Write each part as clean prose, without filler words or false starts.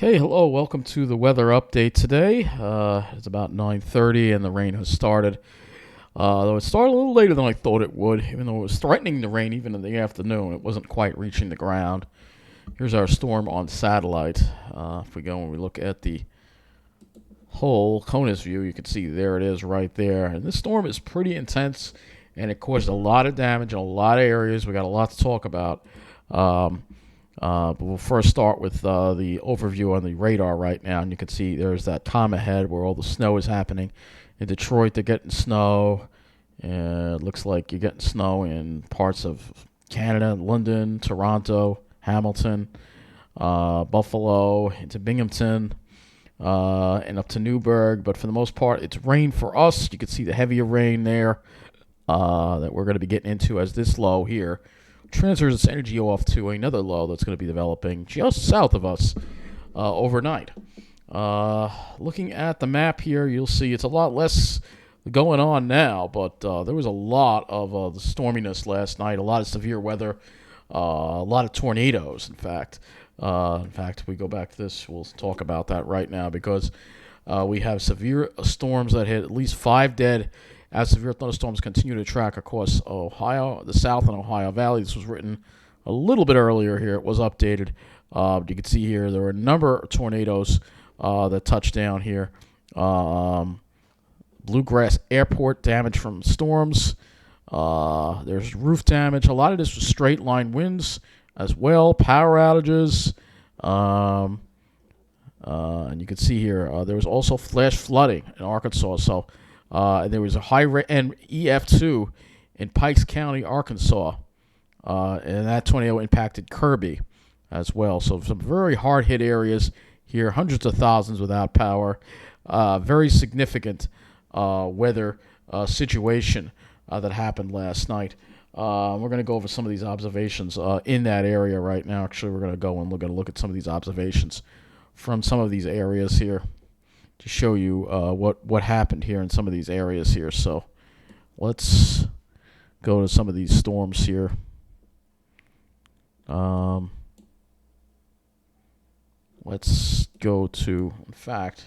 Okay, hello. Welcome to the weather update today. It's about 9:30 and the rain has started. Though it started a little later than I thought it would, even though it was threatening to rain even in the afternoon. It wasn't quite reaching the ground. Here's our storm on satellite. If we go and we look at the whole CONUS view, you can see there it is right there. And this storm is pretty intense, and it caused a lot of damage in a lot of areas. We got a lot to talk about. But we'll first start with the overview on the radar right now, and you can see there's that time ahead where all the snow is happening. In Detroit, they're getting snow. It looks like you're getting snow in parts of Canada, London, Toronto, Hamilton, Buffalo, into Binghamton, and up to Newburgh. But for the most part, it's rain for us. You can see the heavier rain there that we're going to be getting into as this low here transfers its energy off to another low that's going to be developing just south of us overnight. Looking at the map here, you'll see it's a lot less going on now, but there was a lot of the storminess last night, a lot of severe weather, a lot of tornadoes, in fact. If we go back to this, we'll talk about that right now because we have severe storms that hit at least 5 dead as severe thunderstorms continue to track across Ohio, the South and Ohio Valley. This was written a little bit earlier here. It was updated. You can see here there were a number of tornadoes that touched down here. Bluegrass Airport damage from storms. There's roof damage. A lot of this was straight line winds as well. Power outages. And you can see here there was also flash flooding in Arkansas. So there was a high and EF2 in Pikes County, Arkansas, and that tornado impacted Kirby as well. So some very hard-hit areas here, hundreds of thousands without power. Very significant weather situation that happened last night. We're going to go over some of these observations in that area right now. Actually, we're going to go and look at some of these observations from some of these areas here to show you what happened here in some of these areas here. So let's go to some of these storms here. Let's go to, in fact,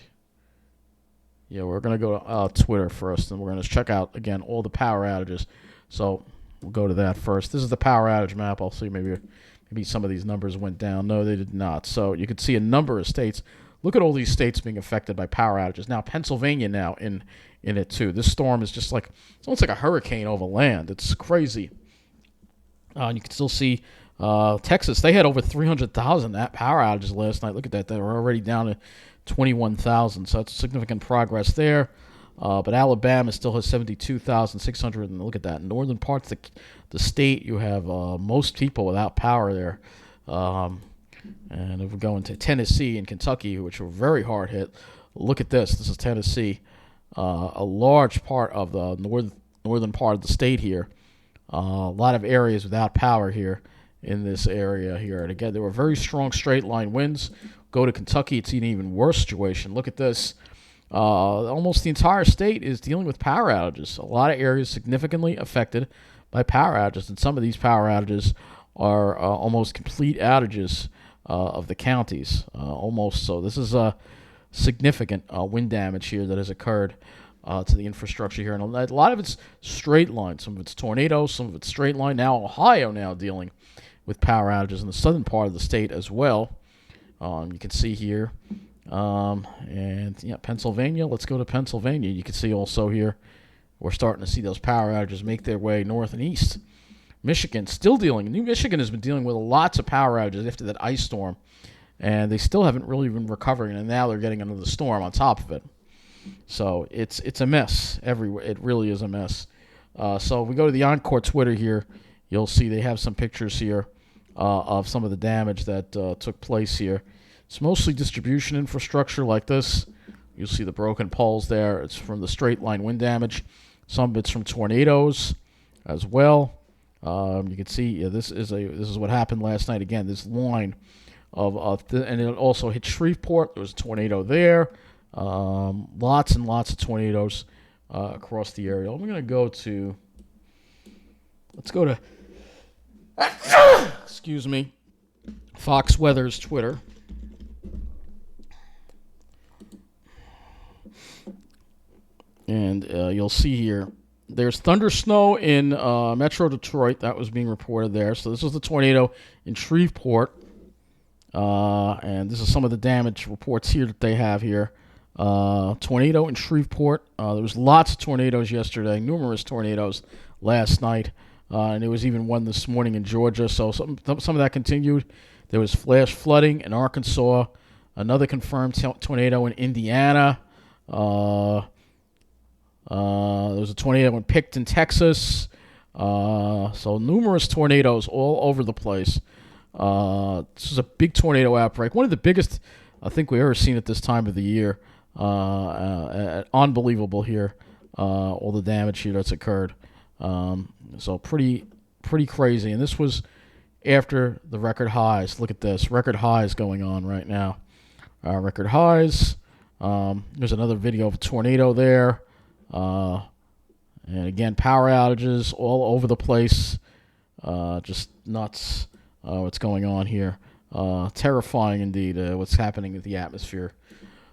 we're going to go to Twitter first, and we're going to check out, again, all the power outages. So we'll go to that first. This is the power outage map. I'll see maybe some of these numbers went down. No, they did not. So you can see a number of states. Look at all these states being affected by power outages. Now, Pennsylvania now in it, too. This storm is just like, it's almost like a hurricane over land. It's crazy. You can still see Texas. They had over 300,000 power outages last night. Look at that. They were already down to 21,000. So that's significant progress there. But Alabama still has 72,600. And look at that. In northern parts of the state, you have most people without power there. And if we go into Tennessee and Kentucky, which were very hard hit, look at this. This is Tennessee, a large part of the northern part of the state here. A lot of areas without power here in this area here. And again, there were very strong straight line winds. Go to Kentucky, it's an even worse situation. Look at this. Almost the entire state is dealing with power outages. A lot of areas significantly affected by power outages, and some of these power outages are almost complete outages of the counties, almost. So this is a significant wind damage here that has occurred to the infrastructure here. And a lot of it's straight line. Some of it's tornadoes, some of it's straight line. Now Ohio now dealing with power outages in the southern part of the state as well. You can see here. Pennsylvania. Let's go to Pennsylvania. You can see also here we're starting to see those power outages make their way north and east. Michigan still dealing. New Michigan has been dealing with lots of power outages after that ice storm, and they still haven't really been recovering. And now they're getting another storm on top of it. So it's a mess everywhere. It really is a mess. So if we go to the Encore Twitter here, you'll see they have some pictures here of some of the damage that took place here. It's mostly distribution infrastructure like this. You'll see the broken poles there. It's from the straight line wind damage. Some of it's from tornadoes as well. You can see this is what happened last night. Again, this line and it also hit Shreveport. There was a tornado there. Lots and lots of tornadoes across the area. We're going to go to. Let's go to. Excuse me. Fox Weather's Twitter. you'll see here. There's thunder snow in Metro Detroit. That was being reported there. So this was the tornado in Shreveport. And this is some of the damage reports here that they have here. Tornado in Shreveport. There was lots of tornadoes yesterday, numerous tornadoes last night. And there was even one this morning in Georgia. So some of that continued. There was flash flooding in Arkansas. Another confirmed tornado in Indiana. There was a tornado in Picton, Texas. So numerous tornadoes all over the place. This is a big tornado outbreak. One of the biggest I think we've ever seen at this time of the year. Unbelievable here. All the damage here that's occurred. So pretty crazy. And this was after the record highs. Look at this. Record highs going on right now. Record highs. There's another video of a tornado there. And again, power outages all over the place. Just nuts what's going on here. Terrifying indeed what's happening with the atmosphere.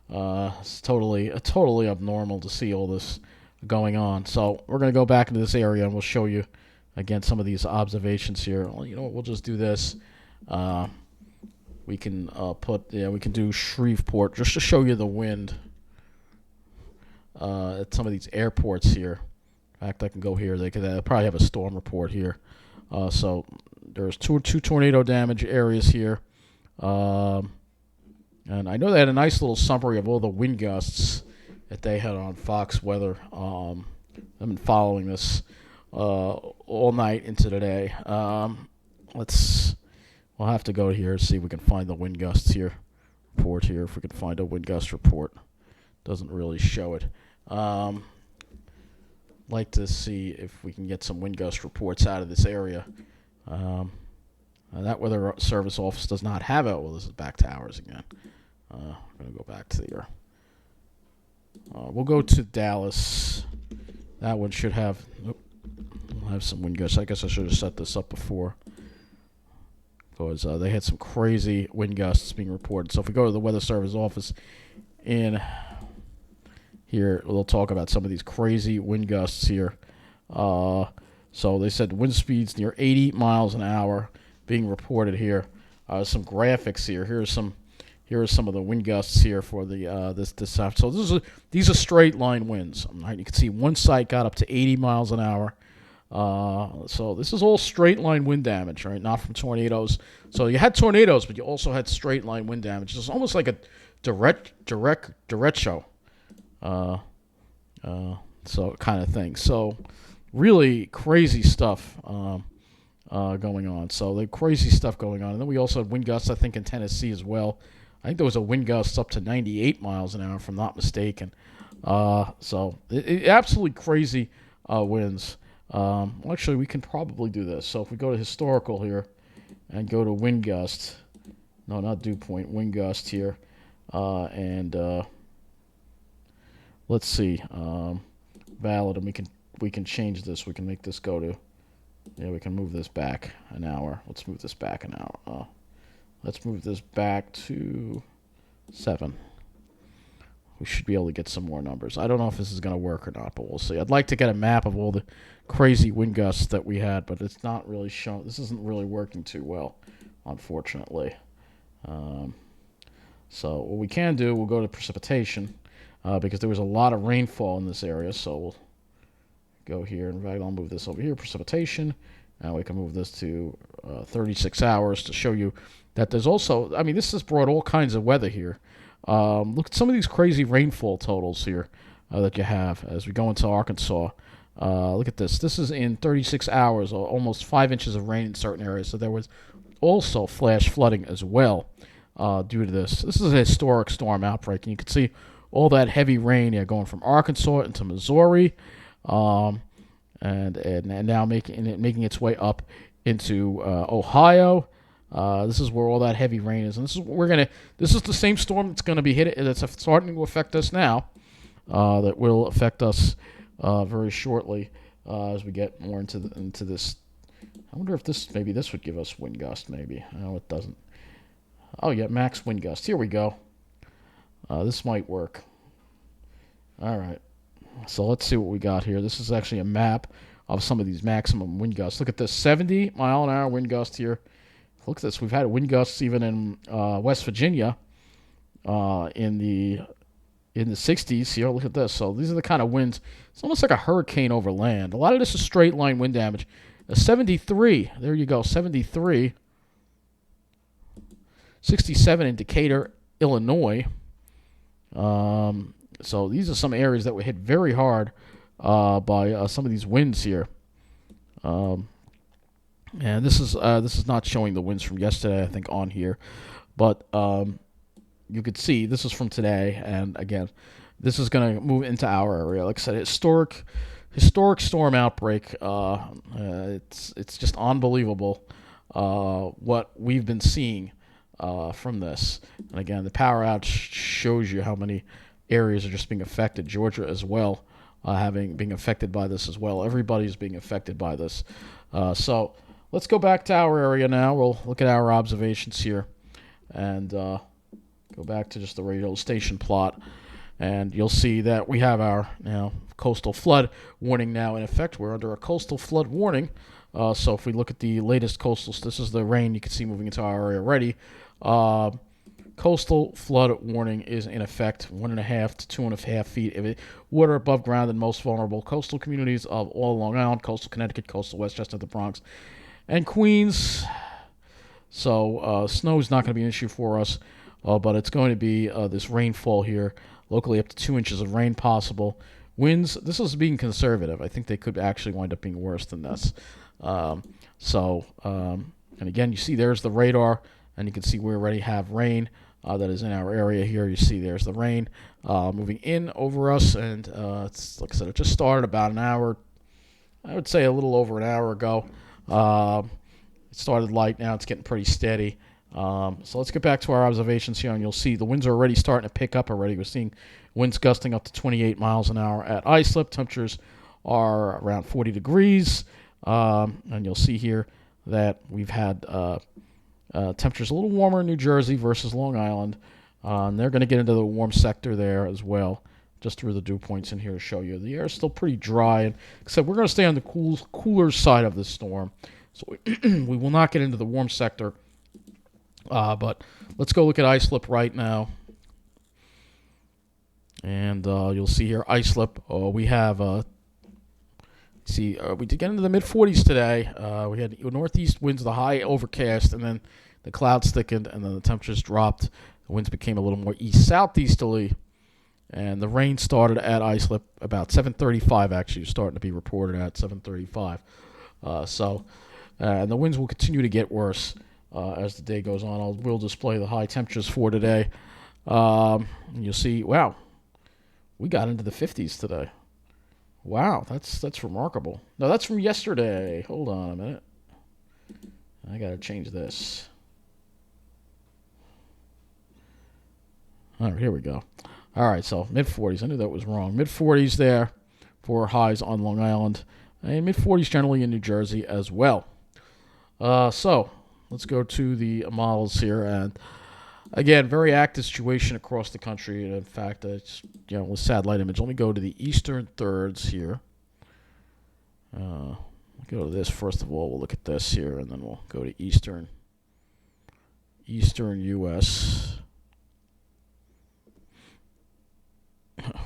It's totally abnormal to see all this going on. So we're going to go back into this area and we'll show you again some of these observations here. Well, you know what? We'll just do this. We can we can do Shreveport just to show you the wind at some of these airports here. In fact, I can go here. They could probably have a storm report here. So there's two tornado damage areas here. And I know they had a nice little summary of all the wind gusts that they had on Fox Weather. I've been following this all night into today. We'll have to go here and see if we can find the wind gusts here. Report here, if we can find a wind gust report. Doesn't really show it. Like to see if we can get some wind gust reports out of this area. That Weather Service office does not have it. Well, this is back to ours again. I'm going to go back to the we'll go to Dallas. That one should have... Nope. We'll have some wind gusts. I guess I should have set this up before. Because they had some crazy wind gusts being reported. So if we go to the Weather Service office in here, we'll talk about some of these crazy wind gusts here. So they said wind speeds near 80 miles an hour being reported here. Some graphics here. Here are some of the wind gusts here for the this stuff. So these are straight line winds. Right? You can see one site got up to 80 miles an hour. So this is all straight line wind damage, right? Not from tornadoes. So you had tornadoes, but you also had straight line wind damage. It's almost like a direct show. So kind of thing. So really crazy stuff going on. So the crazy stuff going on. And then we also had wind gusts, I think, in Tennessee as well. I think there was a wind gust up to 98 miles an hour, if I'm not mistaken. So absolutely crazy winds. Actually, we can probably do this. So if we go to historical here and go to wind gust. No, not dew point. Wind gust here. And let's see. Valid, and we can change this. We can make this go to... Yeah, we can move this back an hour. Let's move this back an hour. Let's move this back to 7. We should be able to get some more numbers. I don't know if this is going to work or not, but we'll see. I'd like to get a map of all the crazy wind gusts that we had, but it's not really showing. This isn't really working too well, unfortunately. So what we can do, we'll go to precipitation, because there was a lot of rainfall in this area, so we'll go here. In fact, I'll move this over here, precipitation. Now we can move this to 36 hours to show you that there's also, I mean, this has brought all kinds of weather here. Look at some of these crazy rainfall totals here that you have as we go into Arkansas. Look at this. This is in 36 hours, almost 5 inches of rain in certain areas. So there was also flash flooding as well due to this. This is a historic storm outbreak, and you can see all that heavy rain going from Arkansas into Missouri, and now making its way up into Ohio. This is where all that heavy rain is, and this is what this is the same storm that's going to be that's starting to affect us now. That will affect us very shortly as we get more into this. I wonder if maybe this would give us wind gust. Maybe no, it doesn't. Oh yeah, max wind gust. Here we go. This might work. All right. So let's see what we got here. This is actually a map of some of these maximum wind gusts. Look at this 70-mile-an-hour wind gust here. Look at this. We've had wind gusts even in West Virginia in the 60s here. Look at this. So these are the kind of winds. It's almost like a hurricane over land. A lot of this is straight line wind damage. A 73. There you go. 73. 67 in Decatur, Illinois. So these are some areas that were hit very hard by some of these winds here. And this is not showing the winds from yesterday, I think, on here, but you could see this is from today, and again, this is going to move into our area. Like I said, historic storm outbreak. It's just unbelievable what we've been seeing from this. And again, the power outage shows you how many areas are just being affected. Georgia as well, being affected by this as well. Everybody's being affected by this. So let's go back to our area now. We'll look at our observations here, and go back to just the radio station plot. And you'll see that we have our coastal flood warning now in effect. We're under a coastal flood warning. So if we look at the latest coastal, this is the rain you can see moving into our area already. Coastal flood warning is in effect, 1.5 to 2.5 feet of water above ground in most vulnerable coastal communities of all Long Island, coastal Connecticut, coastal Westchester, the Bronx, and Queens. So snow is not going to be an issue for us, but it's going to be this rainfall here, locally up to 2 inches of rain possible. Winds, this is being conservative. I think they could actually wind up being worse than this. And again, you see there's the radar, and you can see we already have rain that is in our area here. You see there's the rain moving in over us, and it's, like I said, it just started about an hour, I would say a little over an hour ago. It started light, now it's getting pretty steady. So let's get back to our observations here, and you'll see the winds are already starting to pick up already. We're seeing winds gusting up to 28 miles an hour at Islip. Temperatures are around 40 degrees, and you'll see here that we've had temperatures a little warmer in New Jersey versus Long Island. And they're going to get into the warm sector there as well, just through the dew points in here to show you. The air is still pretty dry, and except we're going to stay on the cooler side of the storm, so we will not get into the warm sector. But let's go look at Islip right now. And you'll see here Islip. We have we did get into the mid-40s today. We had northeast winds, the high overcast, and then the clouds thickened, and then the temperatures dropped. The winds became a little more east-southeasterly, and the rain started at Islip about 7:35. Actually, starting to be reported at 7:35. And the winds will continue to get worse as the day goes on. We'll display the high temperatures for today. You'll see, wow, we got into the 50s today. Wow, that's remarkable. No, that's from yesterday. Hold on a minute. I got to change this. All right, here we go. All right, so mid-40s. I knew that was wrong. Mid-40s there for highs on Long Island. And mid-40s generally in New Jersey as well. So let's go to the models here. And again, very active situation across the country. And in fact, it's with satellite image. Let me go to the eastern thirds here. We'll go to this first of all. We'll look at this here, and then we'll go to eastern U.S.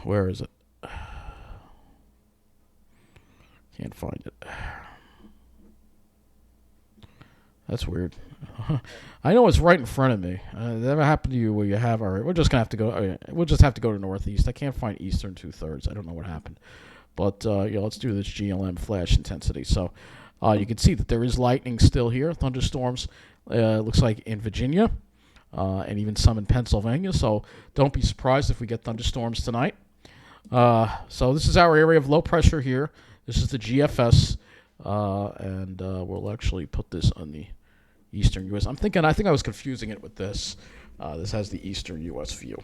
Where is it? Can't find it. That's weird. I know it's right in front of me. That ever happened to you where you have we're just gonna have to go. We'll just have to go to northeast. I can't find eastern 2/3. I don't know what happened, but let's do this GLM flash intensity. So you can see that there is lightning still here. Thunderstorms. Looks like in Virginia, and even some in Pennsylvania. So don't be surprised if we get thunderstorms tonight. So this is our area of low pressure here. This is the GFS, and we'll actually put this on the eastern U.S. I think I was confusing it with this. This has the eastern U.S. view.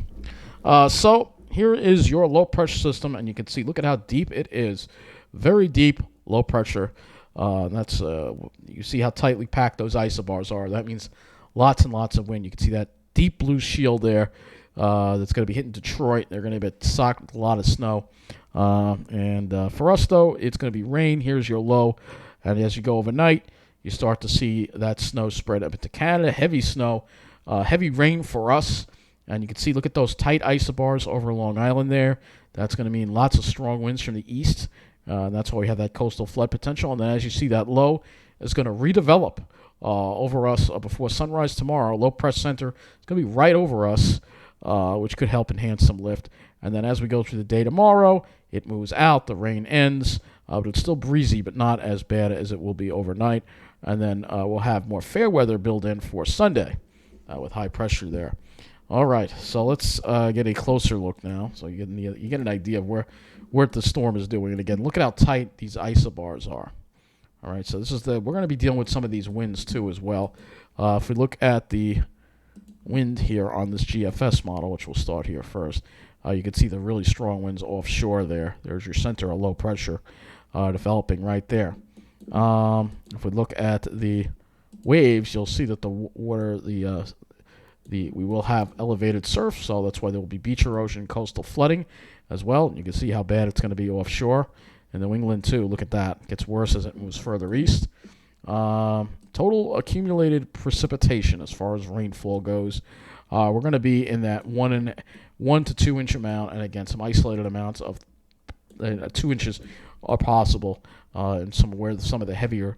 So here is your low pressure system, and you can see, look at how deep it is. Very deep low pressure. That's you see how tightly packed those isobars are. That means lots and lots of wind. You can see that deep blue shield there. that's going to be hitting Detroit. They're going to be socked with a lot of snow. And for us, though, it's going to be rain. Here's your low. And as you go overnight, you start to see that snow spread up into Canada. Heavy snow, heavy rain for us. And you can see, look at those tight isobars over Long Island there. That's going to mean lots of strong winds from the east. That's why we have that coastal flood potential. And then as you see, that low is going to redevelop over us before sunrise tomorrow. Low press center is going to be right over us, which could help enhance some lift. And then as we go through the day tomorrow, it moves out. The rain ends, but it's still breezy, but not as bad as it will be overnight. And then we'll have more fair weather built in for Sunday with high pressure there. All right, so let's get a closer look now. So you get an idea of where the storm is doing. And again, look at how tight these isobars are. All right, so we're going to be dealing with some of these winds too as well. If we look at the wind here on this GFS model, which we'll start here first, you can see the really strong winds offshore there. There's your center of low pressure developing right there. If we look at the waves, you'll see that the water, we will have elevated surf, so that's why there will be beach erosion, coastal flooding as well. You can see how bad it's going to be offshore. In New England, too, look at that. It gets worse as it moves further east. Total accumulated precipitation as far as rainfall goes. We're going to be in that 1 to 2 inch amount, and again, some isolated amounts of 2 inches are possible in where some of the heavier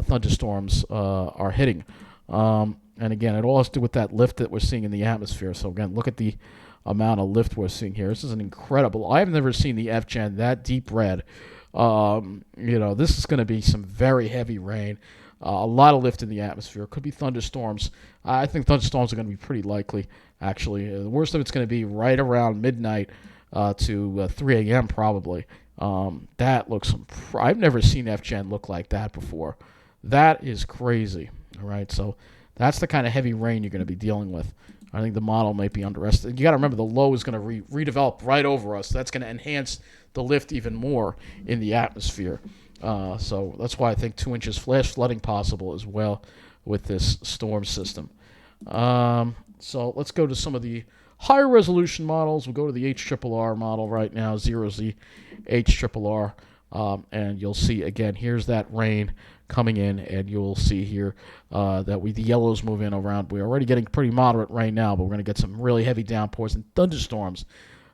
thunderstorms are hitting. And again, it all has to do with that lift that we're seeing in the atmosphere. So again, look at the amount of lift we're seeing here. This is an incredible. I've never seen the FGen that deep red. This is going to be some very heavy rain. A lot of lift in the atmosphere. Could be thunderstorms. I think thunderstorms are going to be pretty likely, actually. The worst of it's going to be right around midnight to 3 a.m. probably. That looks. I've never seen FGen look like that before. That is crazy. All right, so that's the kind of heavy rain you're going to be dealing with. I think the model might be underestimated. You got to remember the low is going to redevelop right over us. That's going to enhance the lift even more in the atmosphere. So that's why I think 2 inches flash flooding possible as well with this storm system. So let's go to some of the higher resolution models. We'll go to the HRRR model right now, 0Z HRRR. And you'll see, again, here's that rain coming in, and you'll see here that the yellows move in around. We're already getting pretty moderate rain now, but we're going to get some really heavy downpours and thunderstorms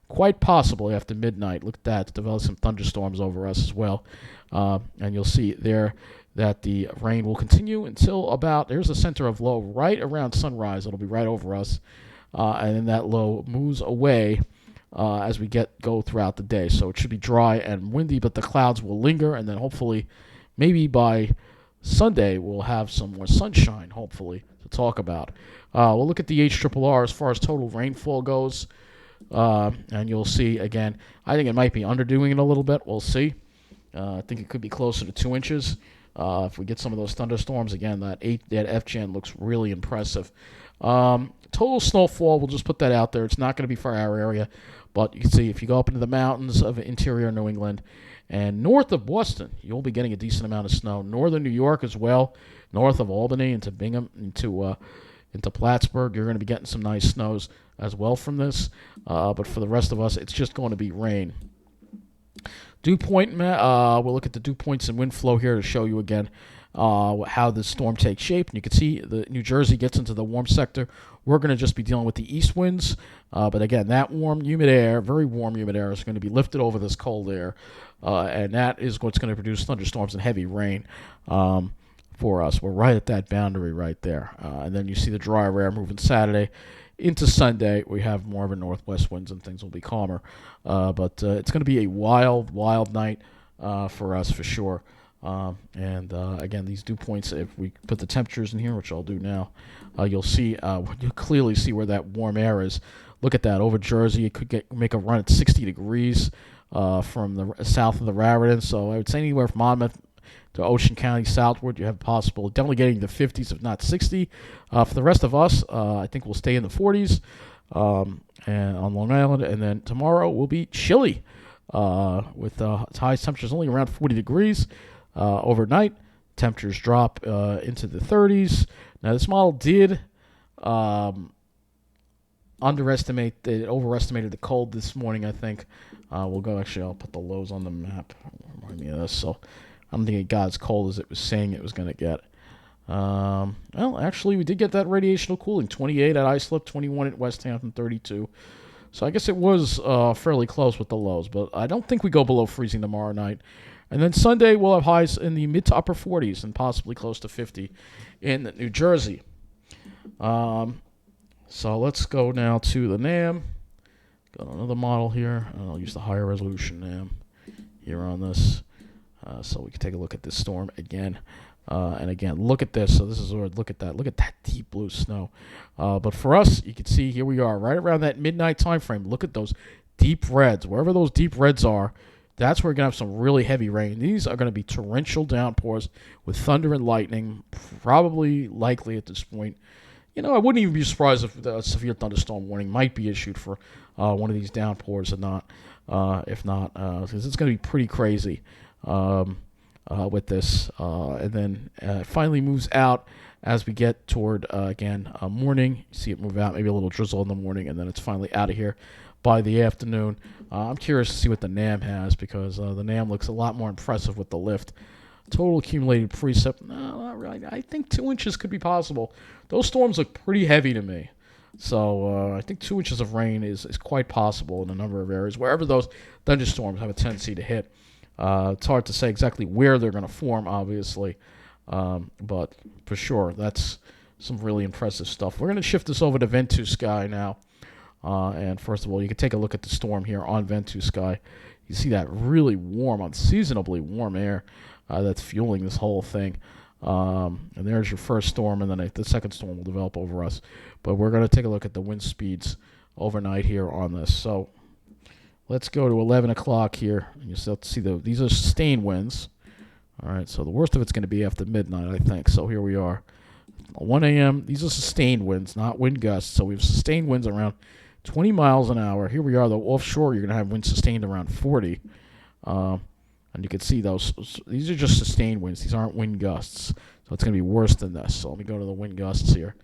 quite possibly after midnight. Look at that. It's developed some thunderstorms over us as well. And you'll see there that the rain will continue until about, there's the center of low right around sunrise. It'll be right over us. And then that low moves away as we go throughout the day. So it should be dry and windy, but the clouds will linger, and then hopefully maybe by Sunday we'll have some more sunshine, hopefully, to talk about. We'll look at the HRRR as far as total rainfall goes, and you'll see, again, I think it might be underdoing it a little bit. We'll see. I think it could be closer to 2 inches. If we get some of those thunderstorms, again, that FGen looks really impressive. Total snowfall, we'll just put that out there. It's not going to be for our area, but you can see if you go up into the mountains of interior New England and north of Boston, you'll be getting a decent amount of snow. Northern New York as well, north of Albany into Bingham, into Plattsburgh, you're going to be getting some nice snows as well from this. But for the rest of us, it's just going to be rain. Dew point, we'll look at the dew points and wind flow here to show you again how the storm takes shape. And you can see the New Jersey gets into the warm sector. We're going to just be dealing with the east winds. But again, that warm, humid air, very warm, humid air is going to be lifted over this cold air. And that is what's going to produce thunderstorms and heavy rain for us. We're right at that boundary right there. And then you see the drier air moving Saturday into Sunday. We have more of a northwest winds and things will be calmer. But it's going to be a wild, wild night for us for sure. Again, these dew points, if we put the temperatures in here, which I'll do now, you'll clearly see where that warm air is. Look at that. Over Jersey, it could make a run at 60 degrees from the south of the Raritan. So I would say anywhere from Monmouth to Ocean County southward, you have possible definitely getting the 50s, if not 60. For the rest of us, I think we'll stay in the 40s and on Long Island. And then tomorrow will be chilly with highest temperatures only around 40 degrees. Overnight, temperatures drop into the 30s. Now, this model did overestimated the cold this morning, I think. We'll go, actually, I'll put the lows on the map. Remind me of this. So I don't think it got as cold as it was saying it was going to get. Well, actually, we did get that radiational cooling. 28 at Islip, 21 at West Hampton, 32. So I guess it was fairly close with the lows, but I don't think we go below freezing tomorrow night. And then Sunday, we'll have highs in the mid to upper 40s and possibly close to 50 in New Jersey. So let's go now to the NAM. Got another model here. I'll use the higher resolution NAM here on this. So we can take a look at this storm again. And again, look at this. So this is where, look at that. Look at that deep blue snow. But for us, you can see here we are right around that midnight time frame. Look at those deep reds. Wherever those deep reds are, that's where we're going to have some really heavy rain. These are going to be torrential downpours with thunder and lightning, probably likely at this point. You know, I wouldn't even be surprised if the severe thunderstorm warning might be issued for one of these downpours, and not, if not, because it's going to be pretty crazy with this. And then it finally moves out as we get toward, again, morning. You see it move out, maybe a little drizzle in the morning, and then it's finally out of here by the afternoon. I'm curious to see what the NAM has, because the NAM looks a lot more impressive with the lift. Total accumulated precip, no, not really. I think 2 inches could be possible. Those storms look pretty heavy to me. So I think 2 inches of rain is quite possible in a number of areas. Wherever those thunderstorms have a tendency to hit. It's hard to say exactly where they're going to form, obviously. But for sure, that's some really impressive stuff. We're going to shift this over to Ventusky now. And first of all, you can take a look at the storm here on Ventusky. You see that really warm, unseasonably warm air that's fueling this whole thing. And there's your first storm, and then the second storm will develop over us. But we're going to take a look at the wind speeds overnight here on this. So let's go to 11 o'clock here. You still see these are sustained winds. All right, so the worst of it's going to be after midnight, I think. So here we are. 1 a.m., these are sustained winds, not wind gusts. So we have sustained winds around 20 miles an hour. Here we are, though, offshore, you're going to have winds sustained around 40. And you can see these are just sustained winds. These aren't wind gusts. So it's going to be worse than this. So let me go to the wind gusts here.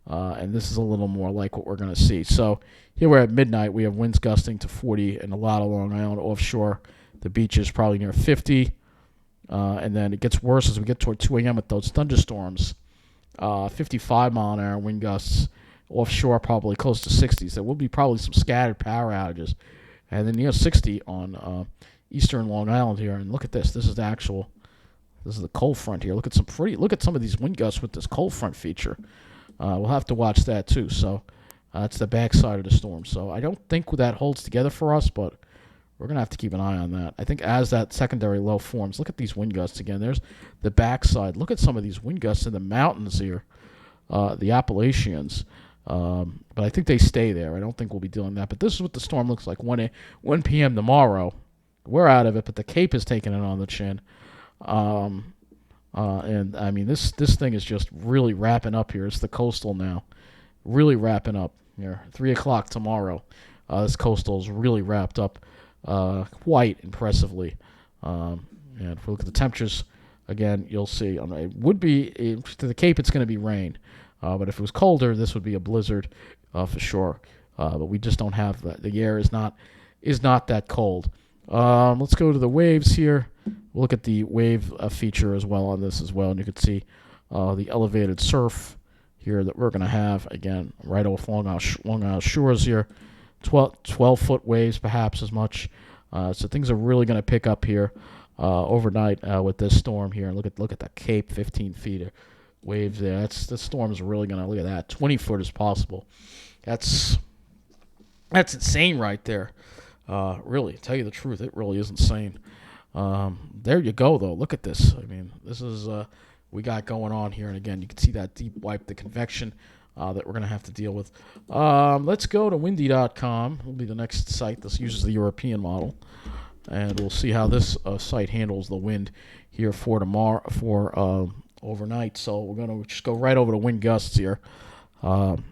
And this is a little more like what we're going to see. So here we're at midnight. We have winds gusting to 40 and a lot of Long Island offshore. The beach is probably near 50. And then it gets worse as we get toward 2 a.m. with those thunderstorms. 55-mile-an-hour wind gusts offshore, probably close to 60. So there will be probably some scattered power outages. And then near 60 on eastern Long Island here. And look at this. This is the cold front here. Look at some of these wind gusts with this cold front feature. We'll have to watch that too. So that's the backside of the storm. So I don't think that holds together for us, but we're going to have to keep an eye on that. I think as that secondary low forms, look at these wind gusts again. There's the backside. Look at some of these wind gusts in the mountains here, the Appalachians. But I think they stay there. I don't think we'll be dealing with that. But this is what the storm looks like 1 p.m. tomorrow. We're out of it, but the Cape is taking it on the chin. And I mean, this thing is just really wrapping up here. It's the coastal now, really wrapping up here. 3 o'clock tomorrow. This coastal is really wrapped up quite impressively. And if we look at the temperatures, again, you'll see it would be to the Cape. It's going to be rain, but if it was colder, this would be a blizzard for sure. But we just don't have that. The air is not that cold. Let's go to the waves here. We'll look at the wave feature as well on this as well, and you can see the elevated surf here that we're going to have, again, right off Long Island shores here. 12-foot waves, perhaps as much. So things are really going to pick up here overnight with this storm here. And look at that Cape, 15 feet of waves there. The storm is really going to, look at that, 20 foot is possible. That's insane right there. Really, to tell you the truth, it really is insane. There you go, though. Look at this. I mean, this is we got going on here. And again, you can see that deep wipe, the convection that we're going to have to deal with. Let's go to windy.com. Will be the next site. This uses the European model. And we'll see how this site handles the wind here for tomorrow, for overnight. So we're going to just go right over to wind gusts here. And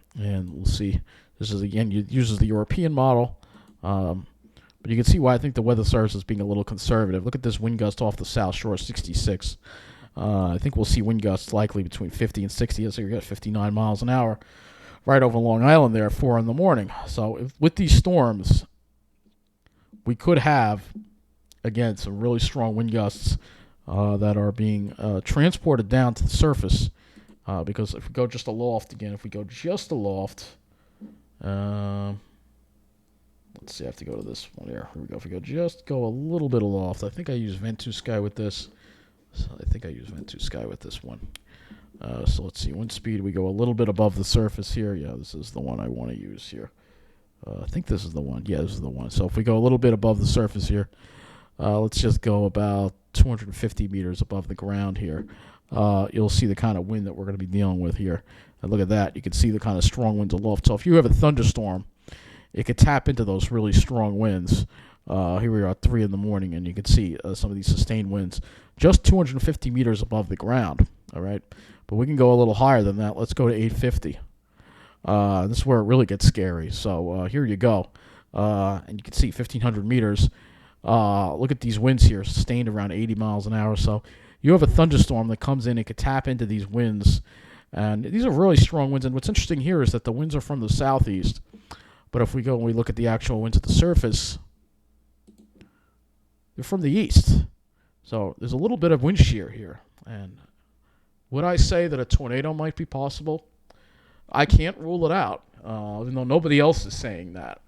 we'll see. This is, again, uses the European model. But you can see why I think the Weather Service is being a little conservative. Look at this wind gust off the South Shore, 66. I think we'll see wind gusts likely between 50 and 60. So you got 59 miles an hour right over Long Island there at 4 in the morning. So with these storms, we could have, again, some really strong wind gusts that are being transported down to the surface. Because if we go just aloft again, if we go just aloft, let's see, I have to go to this one here. Here we go. If we go a little bit aloft, I think I use Ventus Sky with this. So I think I use Ventus Sky with this one. So let's see, wind speed, we go a little bit above the surface here. Yeah, this is the one I want to use here. I think this is the one. Yeah, this is the one. So if we go a little bit above the surface here, let's just go about 250 meters above the ground here. You'll see the kind of wind that we're going to be dealing with here. And look at that. You can see the kind of strong winds aloft. So if you have a thunderstorm, it could tap into those really strong winds. Here we are at 3 in the morning, and you can see some of these sustained winds just 250 meters above the ground. All right, but we can go a little higher than that. Let's go to 850. This is where it really gets scary. So here you go, and you can see 1,500 meters. Look at these winds here, sustained around 80 miles an hour. So you have a thunderstorm that comes in and could tap into these winds, and these are really strong winds. And what's interesting here is that the winds are from the southeast, but if we go and we look at the actual winds at the surface, they're from the east. So there's a little bit of wind shear here. And would I say that a tornado might be possible? I can't rule it out, even though nobody else is saying that.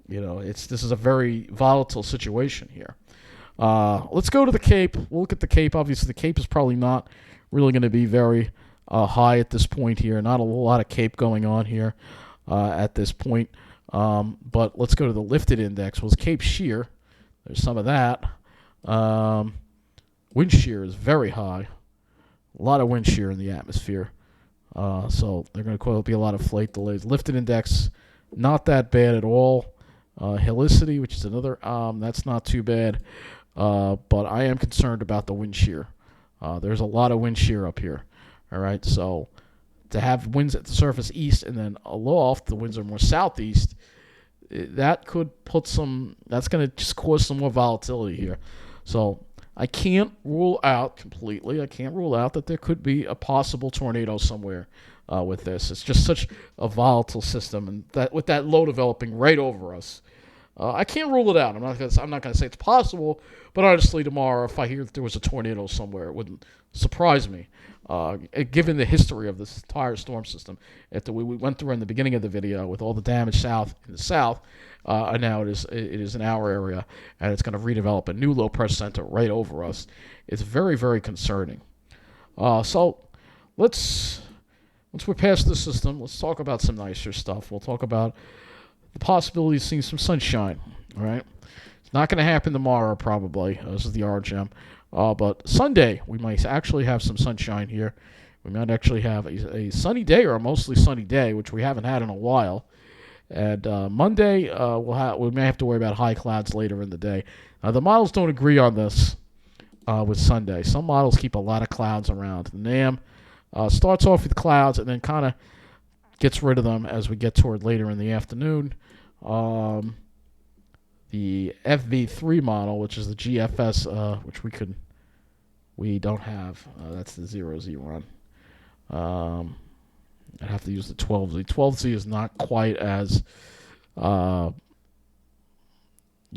This is a very volatile situation here. Let's go to the Cape. We'll look at the Cape. Obviously, the Cape is probably not really going to be very high at this point here. Not a lot of Cape going on here at this point. But let's go to the lifted index. Well, it's Cape shear. There's some of that. Wind shear is very high. A lot of wind shear in the atmosphere. So they're going to be a lot of flight delays. Lifted index, not that bad at all. Helicity, which is another, that's not too bad. But I am concerned about the wind shear. There's a lot of wind shear up here. All right, so to have winds at the surface east and then aloft, the winds are more southeast. That could that's going to just cause some more volatility here. So I can't rule out completely. I can't rule out that there could be a possible tornado somewhere with this. It's just such a volatile system, and that with that low developing right over us, I can't rule it out. I'm not going to say it's possible, but honestly, tomorrow, if I hear that there was a tornado somewhere, it wouldn't surprise me. Given the history of this entire storm system, after we went through in the beginning of the video with all the damage in the south, and now it is in our area, and it's going to redevelop a new low pressure center right over us. It's very, very concerning. So once we're past the system, let's talk about some nicer stuff. We'll talk about the possibility of seeing some sunshine. All right, it's not going to happen tomorrow probably. This is the RGM. But Sunday, we might actually have some sunshine here. We might actually have a sunny day or a mostly sunny day, which we haven't had in a while. And Monday, we may have to worry about high clouds later in the day. The models don't agree on this with Sunday. Some models keep a lot of clouds around. The NAM starts off with clouds and then kind of gets rid of them as we get toward later in the afternoon. The FV3 model, which is the GFS, which we don't have. That's the 0Z run. I'd have to use the 12Z. 12Z is not quite as, you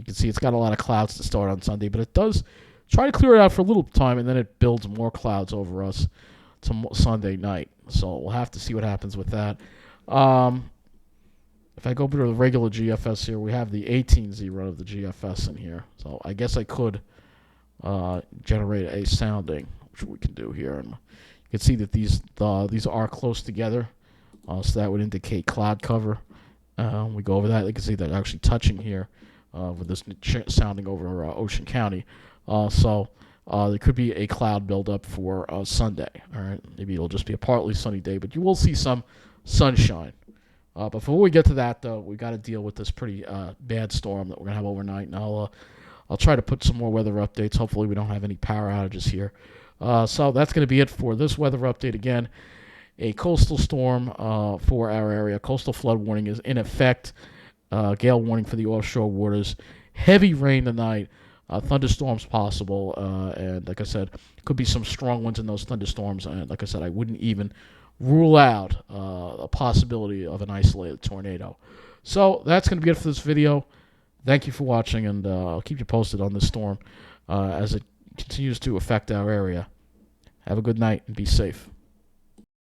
can see it's got a lot of clouds to start on Sunday, but it does try to clear it out for a little time, and then it builds more clouds over us to Sunday night. So we'll have to see what happens with that. If I go to the regular GFS here, we have the 18Z run of the GFS in here. So I guess I could generate a sounding, which we can do here. And you can see that these are close together, so that would indicate cloud cover. We go over that. You can see that actually touching here with this sounding over Ocean County. So there could be a cloud buildup for Sunday. All right, maybe it'll just be a partly sunny day, but you will see some sunshine. Before we get to that, though, we got to deal with this pretty bad storm that we're gonna have overnight. And I'll try to put some more weather updates. Hopefully, we don't have any power outages here. So that's gonna be it for this weather update. Again, a coastal storm for our area. Coastal flood warning is in effect. Gale warning for the offshore waters. Heavy rain tonight. Thunderstorms possible. And like I said, could be some strong ones in those thunderstorms. And like I said, I wouldn't even rule out a possibility of an isolated tornado. So that's going to be it for this video. Thank you for watching, and I'll keep you posted on this storm as it continues to affect our area. Have a good night and be safe.